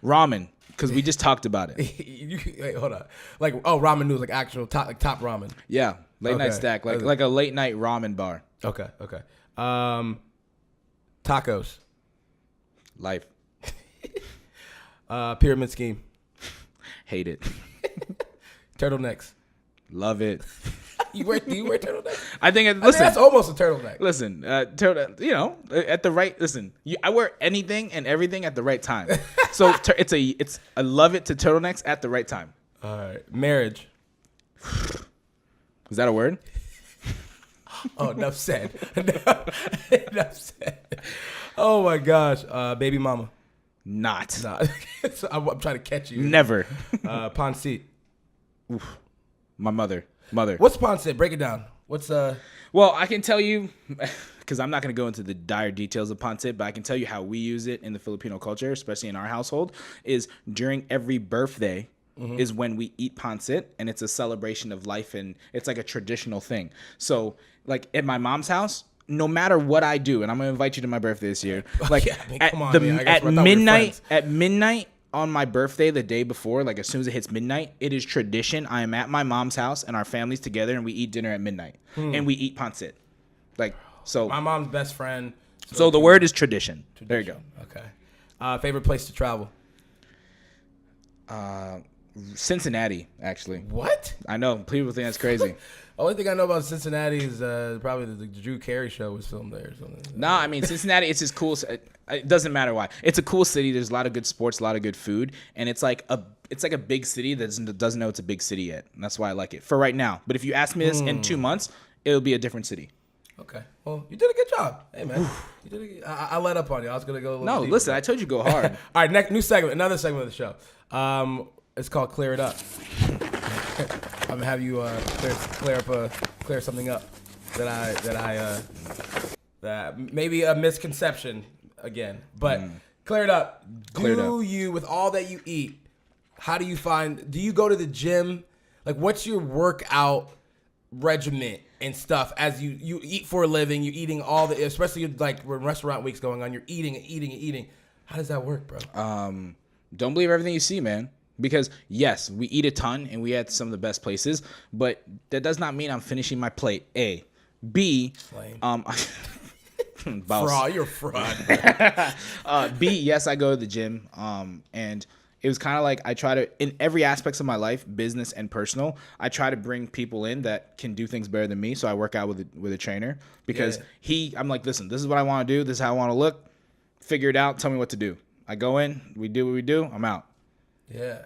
Ramen, because we just talked about it. Wait, hold on. Ramen noodles, actual top ramen. Yeah, late night snack, like a late night ramen bar. Okay. Tacos. Life. Pyramid scheme. Hate it. Turtlenecks. Love it. Do you wear turtlenecks? I think that's almost a turtleneck. Listen, at the right. Listen, I wear anything and everything at the right time. So I love it to turtlenecks at the right time. All right, marriage. Is that a word? Oh, enough said. Enough said. Oh my gosh, baby mama. Not. So I'm trying to catch you. Never. Pancit. Oof. My mother. What's pancit? Break it down. Well, I can tell you, because I'm not going to go into the dire details of pancit, but I can tell you how we use it in the Filipino culture, especially in our household, is during every birthday is when we eat pancit, and it's a celebration of life, and it's like a traditional thing. So, at my mom's house, no matter what I do, and I'm gonna invite you to my birthday this year. At midnight on my birthday, the day before, as soon as it hits midnight, it is tradition. I am at my mom's house and our family's together, and we eat dinner at midnight, and we eat pancit. My mom's best friend. So the word is tradition. There you go. Okay. Favorite place to travel? Cincinnati, actually. What? I know people think that's crazy. Only thing I know about Cincinnati is probably the Drew Carey show was filmed there or something. No, I mean Cincinnati. It's just cool. It doesn't matter why. It's a cool city. There's a lot of good sports, a lot of good food, and it's like a big city that doesn't know it's a big city yet. And that's why I like it for right now. But if you ask me this in 2 months, it'll be a different city. Okay. Well, you did a good job. Hey man, you did. I let up on you. I was gonna go a little. No, deeper, listen. but... I told you go hard. All right, new segment, another segment of the show. It's called Clear It Up. I'm gonna have you clear something up that maybe a misconception again, but clear it up. Do you, with all that you eat, how do you find? Do you go to the gym? Like, what's your workout regimen and stuff as you eat for a living? You're eating all the, especially like when restaurant week's going on. You're eating and eating and eating. How does that work, bro? Don't believe everything you see, man. Because yes, we eat a ton and we at some of the best places, but that does not mean I'm finishing my plate. A, B, fraud, you're a fraud. B, yes, I go to the gym. And it was kind of like I try to, in every aspects of my life, business and personal, I try to bring people in that can do things better than me. So I work out with a trainer because I'm like, listen, this is what I want to do. This is how I want to look. Figure it out. Tell me what to do. I go in, we do what we do. I'm out. Yeah.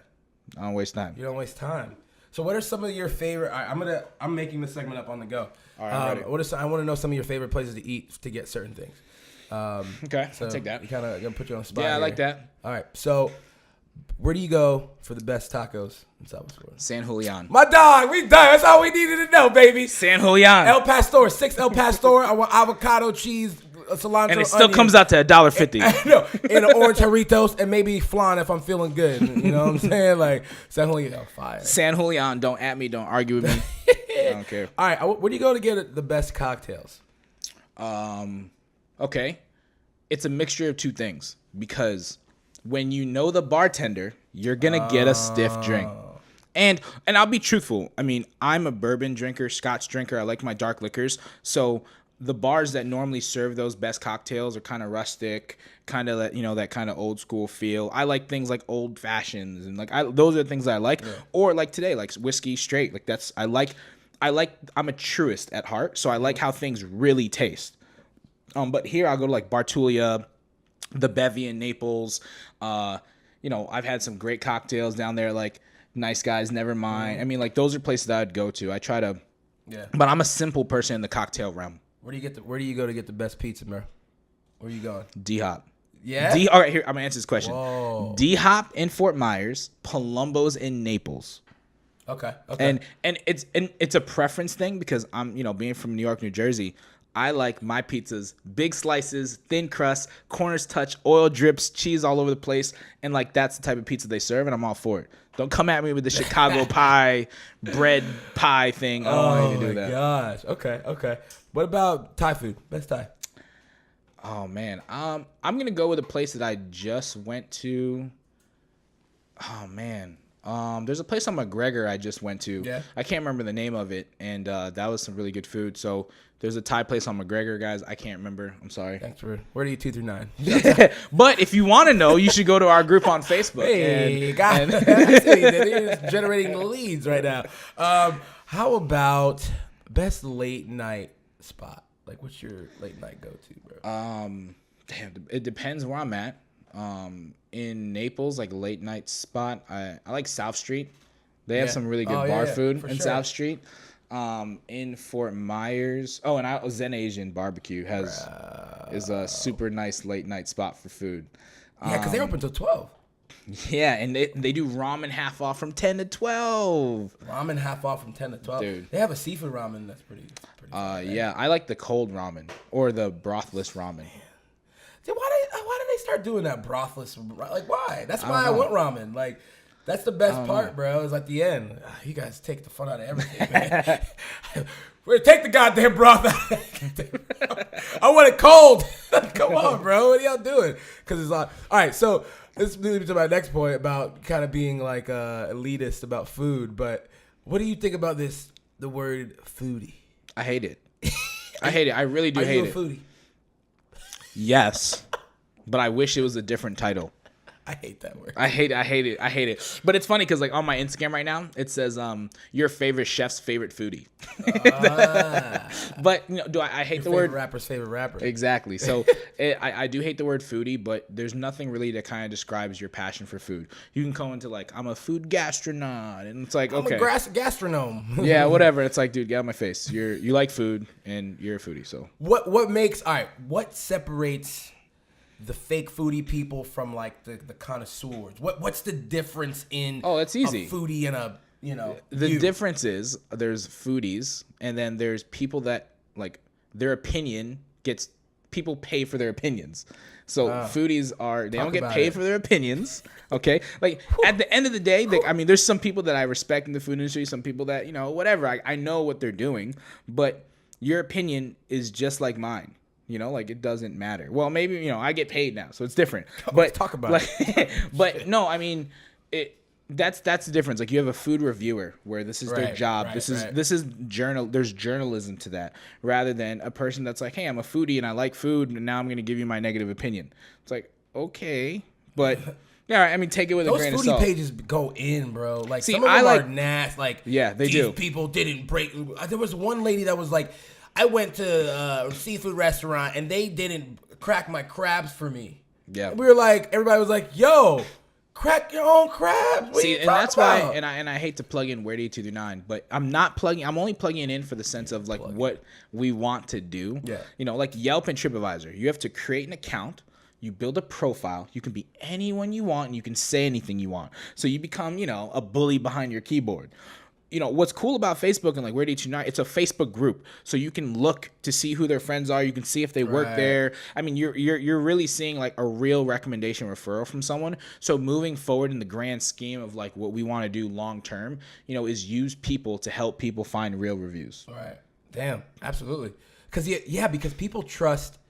I don't waste time. You don't waste time. So what are some of your favorite? I'm making this segment up on the go. All right. I want to know some of your favorite places to eat to get certain things. Okay, so I'll take that. You kind of gonna put you on the spot. Yeah, I here. like that. All right. So where do you go for the best tacos in South Florida? San Julian. My dog, we done. That's all we needed to know, baby. San Julian. El Pastor, 6 El Pastor. I want avocado, cheese, cilantro, and it still onion. comes out to $1.50. No, and an orange Doritos and maybe flan if I'm feeling good. You know what I'm saying? Like San Julian, fire. San Julian, don't at me, don't argue with me. I don't care. All right, where do you go to get the best cocktails? Okay, it's a mixture of two things because when you know the bartender, you're gonna get a stiff drink. And I'll be truthful. I mean, I'm a bourbon drinker, Scotch drinker. I like my dark liquors, so. The bars that normally serve those best cocktails are kind of rustic, kind of that kind of old school feel. I like things like old fashions and those are the things that I like. Yeah. Or like today, like whiskey straight. Like that's I'm a truist at heart, so I like how things really taste. But here I'll go to like Bartulia, the Bevy in Naples. I've had some great cocktails down there, like Nice Guys, Nevermind. I mean, like those are places that I'd go to. I try to, but I'm a simple person in the cocktail realm. Where do you go to get the best pizza, bro? Where are you going? D-Hop. Yeah? All right, here, I'm going to answer this question. Whoa. D-Hop in Fort Myers, Palumbo's in Naples. Okay. And it's a preference thing because I'm, being from New York, New Jersey, I like my pizzas, big slices, thin crust, corners touch, oil drips, cheese all over the place. And that's the type of pizza they serve, and I'm all for it. Don't come at me with the Chicago pie, bread pie thing. I don't want you to do that. Oh, my gosh. Okay. What about Thai food? Best Thai? Oh, man. I'm going to go with a place that I just went to. Oh, man. There's a place on McGregor I just went to. Yeah. I can't remember the name of it, and that was some really good food. So there's a Thai place on McGregor, guys. I can't remember. I'm sorry. Thanks for where do you 2 through 9? But if you want to know, you should go to our group on Facebook. Hey, God, he's generating leads right now. How about best late night spot? Like, what's your late night go to, bro? It depends where I'm at. In Naples, like late night spot, I like South Street. They have some really good bar food in South Street. In Fort Myers, and Zen Asian Barbecue is a super nice late night spot for food. Yeah, because they're open till 12. Yeah, and they do ramen half off from 10 to 12. Ramen half off from 10 to 12. Dude. They have a seafood ramen that's pretty fun, yeah, I like the cold ramen or the brothless ramen. Dude, why did they start doing that brothless? Like, why? That's why I want ramen. Like, that's the best part, bro. Is at the end. You guys take the fun out of everything, man. Take the goddamn broth out. I want it cold. Come on, bro. What are y'all doing? Because it's like, all right. So this leads me to my next point about kind of being like elitist about food. But what do you think about the word foodie? I hate it. I hate it. I really do hate it. Are you a foodie? Yes, but I wish it was a different title. I hate that word. I hate it. But it's funny because like on my Instagram right now, it says your favorite chef's favorite foodie. But I hate the word rapper's favorite rapper. Exactly. So I do hate the word foodie, but there's nothing really that kind of describes your passion for food. You can go into like, I'm a food gastronaut, and it's like, okay, I'm a gastronome. Yeah, whatever. It's like, dude, get out of my face. You like food and you're a foodie. So what separates the fake foodie people from like the connoisseurs? What's the difference in that's easy. A foodie and a the difference is there's foodies and then there's people that like their opinion gets people pay for their opinions. So foodies they don't get paid for their opinions. Okay, like at the end of the day, there's some people that I respect in the food industry, some people that whatever. I know what they're doing, but your opinion is just like mine. Like it doesn't matter. Well, maybe I get paid now, so it's different. But let's talk about it. But no, I mean that's the difference. Like you have a food reviewer where this is their job. This is journal. There's journalism to that rather than a person that's like, hey, I'm a foodie and I like food, and now I'm going to give you my negative opinion. It's like, okay, but yeah, I mean, take it with a grain of salt. Those foodie pages go in, bro. Like See, some of them are nasty. Like yeah, they these do. People didn't break. There was one lady that was like, I went to a seafood restaurant and they didn't crack my crabs for me. Yeah, we were like, everybody was like, yo. Crack your own crabs. See, and that's why, and I hate to plug in Where Do You 239, but I'm only plugging it in for the sense of like what we want to do. Yeah. Like Yelp and TripAdvisor, you have to create an account, you build a profile, you can be anyone you want, and you can say anything you want. So you become, a bully behind your keyboard. What's cool about Facebook and like Where Do You 239, it's a Facebook group. So you can look to see who their friends are. You can see if they work there. I mean, you're really seeing like a real recommendation referral from someone. So moving forward in the grand scheme of like what we want to do long term, is use people to help people find real reviews. All right. Damn. Absolutely. Because people trust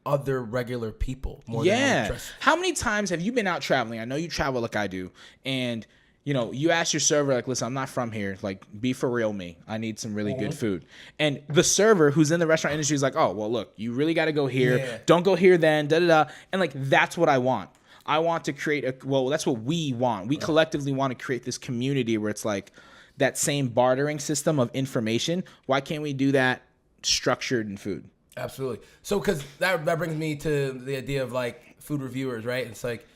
other regular people more than they trust. How many times have you been out traveling? I know you travel like I do, and you ask your server, like, listen, I'm not from here. Like, be for real me. I need some really good food. And the server who's in the restaurant industry is like, oh, well, look, you really got to go here. Yeah. Don't go here then, da-da-da. And, like, that's what I want. I want to create that's what we want. We collectively want to create this community where it's like that same bartering system of information. Why can't we do that structured in food? Absolutely. So, because that brings me to the idea of, like, food reviewers, right? It's like,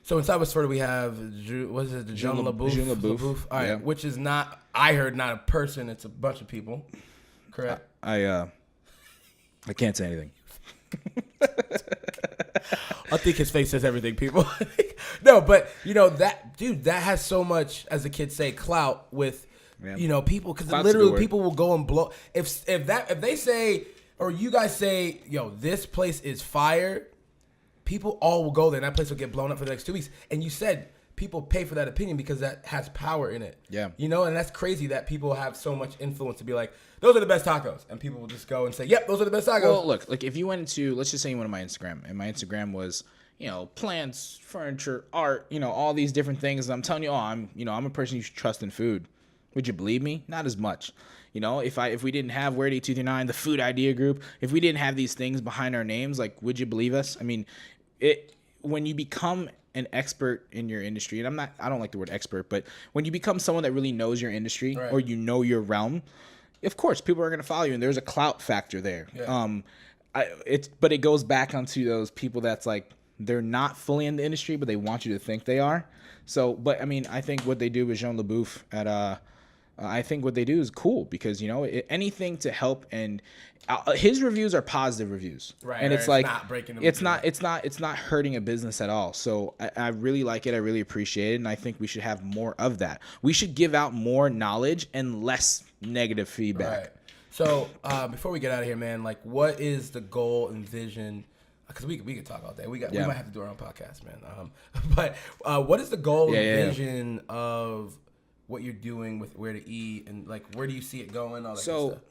so inside of Florida we have what is it, the Jean LaBouffe? All right, which is not, I heard, not a person, it's a bunch of people. Correct? I can't say anything. I think his face says everything, people. No, but that has so much, as the kids say, clout with people, because literally people will go and blow if they say, or you guys say, yo, this place is fire. People all will go there, and that place will get blown up for the next 2 weeks. And you said people pay for that opinion because that has power in it. Yeah. And that's crazy that people have so much influence to be like, those are the best tacos. And people will just go and say, yep, those are the best tacos. Well, look, like if you went into, let's just say you went to my Instagram, and my Instagram was, plants, furniture, art, all these different things. And I'm telling you, I'm a person you should trust in food. Would you believe me? Not as much. If we didn't have Where Do You 239, the food idea group, if we didn't have these things behind our names, like, would you believe us? I mean, when you become an expert in your industry, and I don't like the word expert, but when you become someone that really knows your industry or your realm, of course people are going to follow you, and there's a clout factor there. Yeah. But it goes back onto those people that's like, they're not fully in the industry, but they want you to think they are. So, but I mean, I think what they do with Jean LaBouffe I think what they do is cool because anything to help, and his reviews are positive reviews, right? And it's like not breaking them. It's not hurting a business at all. So I really like it. I really appreciate it, and I think we should have more of that. We should give out more knowledge and less negative feedback. Right. So before we get out of here, man, like, what is the goal and vision? Because we could talk all day. We might have to do our own podcast, man. But what is the goal and vision of what you're doing with Where to Eat, and like, where do you see it going? All that good stuff.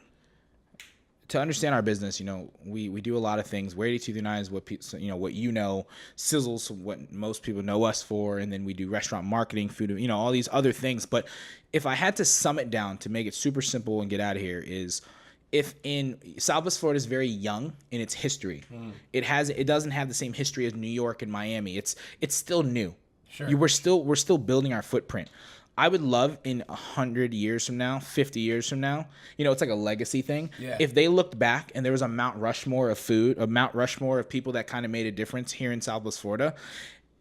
To understand our business, we do a lot of things. Where do you 239 is what Sizzle's what most people know us for, and then we do restaurant marketing, food, all these other things. But if I had to sum it down to make it super simple and get out of here, is if in Southwest Florida is very young in its history. It doesn't have the same history as New York and Miami. It's still new. Sure. We're still building our footprint. I would love in 100 years from now, 50 years from now, it's like a legacy thing. Yeah. If they looked back and there was a Mount Rushmore of food, a Mount Rushmore of people that kind of made a difference here in Southwest Florida,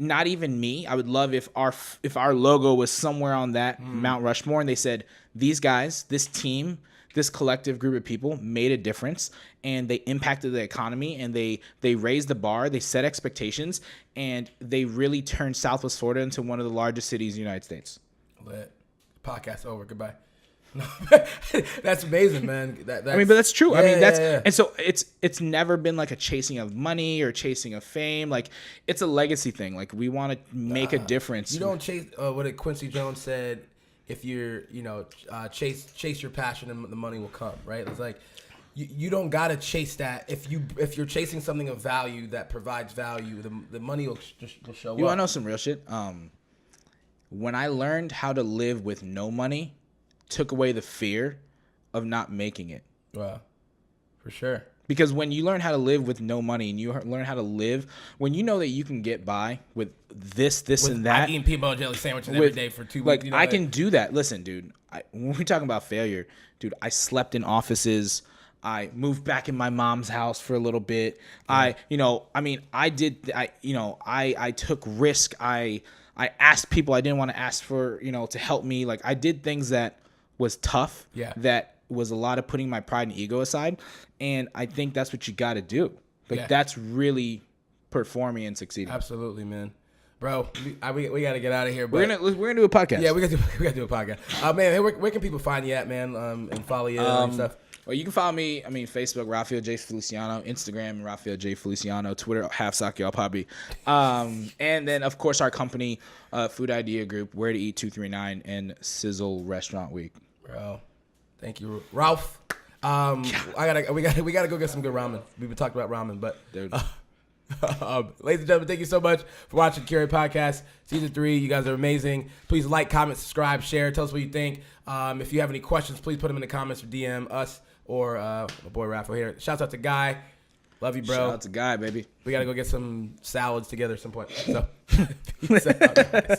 not even me. I would love if our logo was somewhere on that Mount Rushmore and they said, these guys, this team, this collective group of people made a difference and they impacted the economy and they raised the bar, they set expectations, and they really turned Southwest Florida into one of the largest cities in the United States. Lit. Podcast over. Goodbye. No, that's amazing, man. That's, but that's true. Yeah, yeah. And so it's never been like a chasing of money or chasing of fame. Like, it's a legacy thing. Like, we want to make a difference. You don't chase what did Quincy Jones said, if you're, chase your passion and the money will come, right? It's like you don't gotta chase that. If you're chasing something of value that provides value, the money will show up. You wanna know some real shit? When I learned how to live with no money, took away the fear of not making it. Wow, for sure. Because when you learn how to live with no money and you learn how to live, when you know that you can get by with this, and that. I'm eating peanut butter jelly sandwiches every day for 2 weeks. Like, I can do that. Listen, dude, when we're talking about failure, dude, I slept in offices. I moved back in my mom's house for a little bit. I took risk. I asked people I didn't want to ask for, to help me. Like, I did things that was tough. Yeah. That was a lot of putting my pride and ego aside. And I think that's what you got to do. Like, that's really performing and succeeding. Absolutely, man. Bro, we got to get out of here. But we're gonna do a podcast. Yeah, we got to do a podcast. Man, where can people find you at, man? And follow you and stuff. Well, you can follow me. Facebook, Rafael J Feliciano. Instagram, Rafael J Feliciano. Twitter, #SakyAlPabi. And then, of course, our company, Food Idea Group, Where to Eat 239, and Sizzle Restaurant Week. Bro, thank you, Ralph. We gotta go get some good ramen. We've been talking about ramen, but dude. Ladies and gentlemen, thank you so much for watching Curate Podcast Season 3. You guys are amazing. Please like, comment, subscribe, share. Tell us what you think. If you have any questions, please put them in the comments or DM us or my boy Rafael here. Shouts out to Guy. Love you, bro. Shout out to Guy, baby. We got to go get some salads together at some point. So, peace out.